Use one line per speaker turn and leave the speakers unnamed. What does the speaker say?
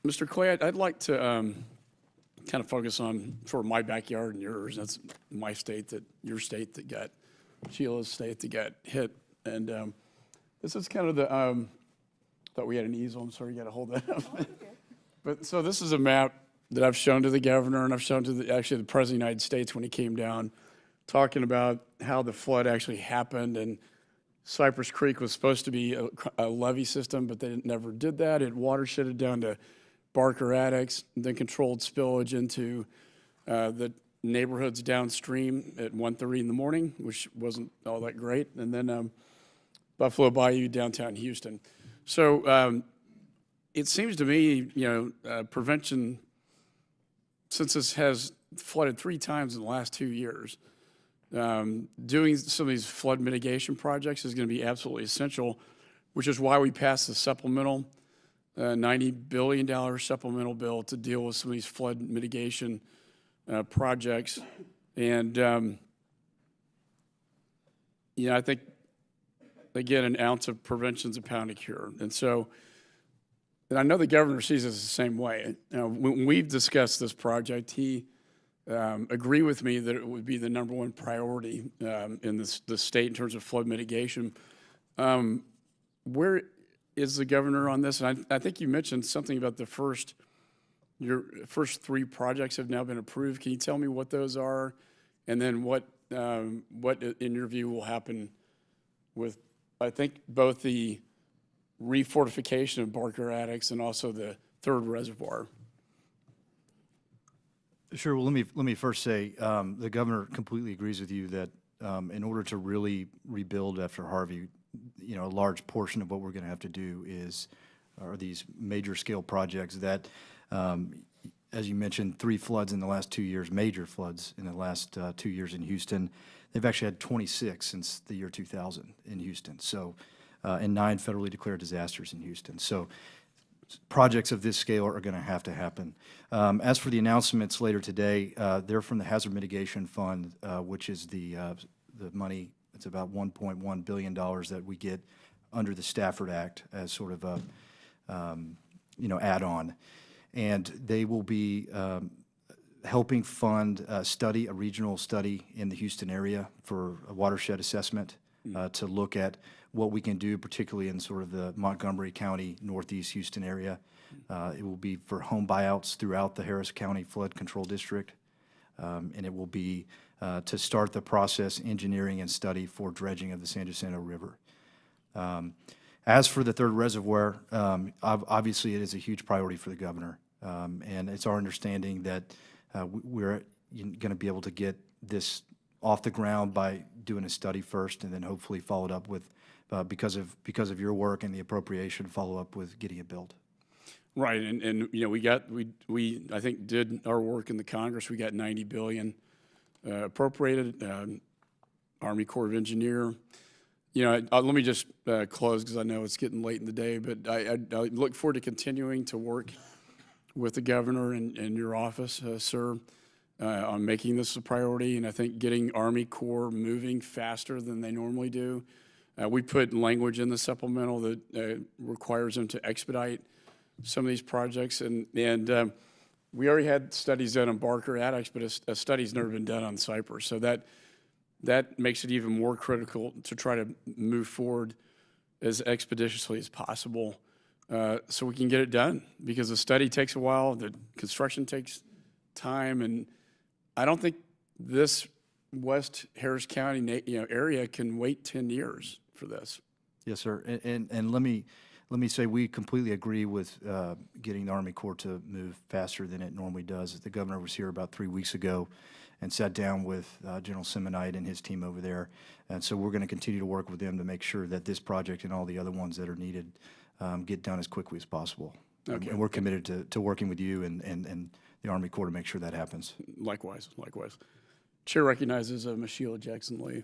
Mr. Clay, I'd like to kind of focus on sort of my backyard and yours. That's my state, your state that got, Sheila's state that got hit. And this is kind of the, thought we had an easel. I'm sorry, you got to hold that up. Oh, okay. But so this is a map that I've shown to the governor, and I've shown to actually the President of the United States when he came down, talking about how the flood actually happened. And Cypress Creek was supposed to be a levee system, but they never did that. It watersheded down to Barker Attucks, then controlled spillage into the neighborhoods downstream at 1:30 in the morning, which wasn't all that great. And then Buffalo Bayou, downtown Houston. So it seems to me, prevention, since this has flooded 3 times in the last 2 years, doing some of these flood mitigation projects is going to be absolutely essential, which is why we passed the supplemental $90 billion supplemental bill to deal with some of these flood mitigation projects. And, I think, again, an ounce of prevention is a pound of cure. And so, and I know the governor sees this the same way. When we've discussed this project, he agreed with me that it would be the #1 priority in the state in terms of flood mitigation. Where is the governor on this? And I think you mentioned something about your first 3 projects have now been approved. Can you tell me what those are? And then what in your view will happen with, I think, both the refortification of Barker Attucks and also the 3rd reservoir?
Sure. Well, let me first say the governor completely agrees with you that in order to really rebuild after Harvey, a large portion of what we're going to have to do are these major scale projects that, as you mentioned, 3 floods in the last 2 years, major floods in the last 2 years in Houston. They've actually had 26 since the year 2000 in Houston. So, and 9 federally declared disasters in Houston. So projects of this scale are going to happen. As for the announcements later today, they're from the Hazard Mitigation Fund, which is the money. It's about $1.1 billion that we get under the Stafford Act as sort of a add-on, and they will be helping fund a regional study in the Houston area for a watershed assessment to look at what we can do, particularly in sort of the Montgomery County, Northeast Houston area. It will be for home buyouts throughout the Harris County Flood Control District, and it will be to start the process, engineering, and study for dredging of the San Jacinto River. As for the 3rd reservoir, obviously it is a huge priority for the governor, and it's our understanding that we're going to be able to get this off the ground by doing a study first, and then hopefully followed up with, because of your work and the appropriation, follow up with getting it built.
Right, and we I think did our work in the Congress. We got $90 billion appropriated. Army Corps of Engineer. Let me just close because I know it's getting late in the day, but I look forward to continuing to work with the governor and your office, sir, on making this a priority. And I think getting Army Corps moving faster than they normally do. We put language in the supplemental that requires them to expedite some of these projects. And we already had studies done on Barker Attucks, but a study's never been done on Cypress. So that makes it even more critical to try to move forward as expeditiously as possible so we can get it done, because the study takes a while, the construction takes time, and I don't think this West Harris County area can wait 10 years for this.
Yes, sir. And let me say we completely agree with getting the Army Corps to move faster than it normally does. The governor was here about 3 weeks ago and sat down with General Simonite and his team over there. And so we're going to continue to work with them to make sure that this project and all the other ones that are needed get done as quickly as possible. Okay. And we're committed to working with you and the Army Corps to make sure that happens.
Likewise. Chair recognizes Ms. Sheila Jackson-Lee.